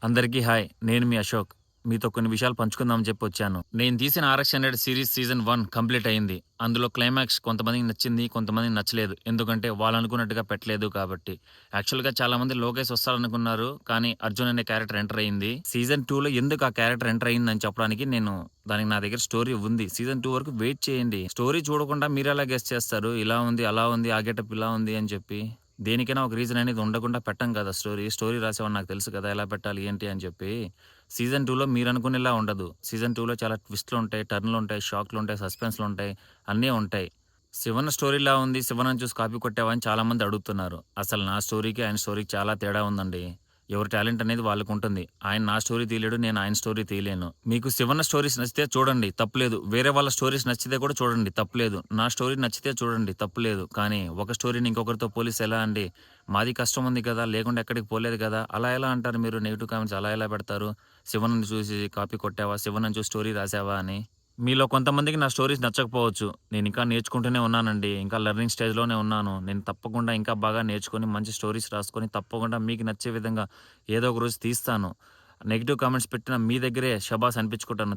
అందరికీ హాయ్. నేను మీ అశోక్. మీతో కొన్ని విషయాలు పంచుకుందామని చెప్పి వచ్చాను. నేను తీసిన 'RX hundred' series season 1 complete అయింది. అందులో క్లైమాక్స్ కొంతమందికి నచ్చింది, కొంతమందికి నచ్చలేదు. ఎందుకంటే వాళ్ళు అనుకున్నట్టుగా పెట్టలేదు కాబట్టి. యాక్చువల్‌గా చాలామంది లోకేష్ వస్తారనుకున్నారు. కానీ అర్జున్ అనే క్యారెక్టర్ ఎంటర్ అయింది. సీజన్ 2లో ఎందుకు ఆ క్యారెక్టర్ ఎంటర్ అయిందని చెప్పడానికి దానికి నా దగ్గర స్టోరీ ఉంది. సీజన్ 2 వరకు వెయిట్ చేయండి. స్టోరీ చూడకుండా మీరెలా గెస్ చేస్తారు? ఇలా ఉంది, అలా ఉంది, ఆ గెటప్ ఇలా ఉంది అని చెప్పి. దేనికైనా ఒక రీజన్ అనేది ఉండకుండా పెట్టం కదా స్టోరీ. స్టోరీ రాసేవాడిని నాకు తెలుసు కదా! ఎలా పెట్టాలి, ఏంటి అని చెప్పి. సీజన్ 2లో మీరనుకునేలా ఉండదు. సీజన్ 2లో చాలా ట్విస్ట్‌లుంటాయి, టర్న్‌లుంటాయి, షాక్‌లుంటాయి, సస్పెన్స్‌లుంటాయి, అన్నీ ఉంటాయి. 'శివన్న' స్టోరీలా ఉంది. 'శివన్నని' చూసి కాపీ కొట్టావా అని చాలామంది అడుగుతున్నారు. అసలు నా స్టోరీకి, ఆయన స్టోరీకి చాలా తేడా ఉందండి. ఎవరి టాలెంట్ అనేది వాళ్ళకుంటుంది. ఆయన నా స్టోరీ తీయలేడు. నేను ఆయన స్టోరీ తీయలేను. మీకు 'శివన్న' స్టోరీస్ నచ్చితే చూడండి తప్పులేదు. వేరే వాళ్ళ స్టోరీస్ నచ్చితే కూడా చూడండి తప్పులేదు. నా స్టోరీ నచ్చితే చూడండి తప్పులేదు. కానీ ఒక స్టోరీని ఇంకొకరితో పోలిస్తే ఎలా అండి? మాది కష్టం ఉంది కదా! లేకుండా ఎక్కడికి పోలేదు కదా! అలా ఎలా అంటారు మీరు? నెగెటివ్ కామెంట్స్ అలా ఎలా పెడతారు? 'శివన్నని' చూసి కాపీ కొట్టావా? 'శివన్నని' చూసి స్టోరీ రాసావా అని? మీలో కొంతమందికి నా స్టోరీస్ నచ్చకపోవచ్చు. నేనింకా నేర్చుకుంటూనే ఉన్నానండి. ఇంకా లెర్నింగ్ స్టేజ్‌లోనే ఉన్నాను. నేను తప్పకుండా ఇంకా బాగా నేర్చుకొని, మంచి స్టోరీస్ రాసుకొని, తప్పకుండా మీకు నచ్చే విధంగా ఏదో ఒక రోజు తీస్తాను. నెగెటివ్ కామెంట్స్ పెట్టిన మీ దగ్గరే శబాస్ అనిపించుకుంటాను.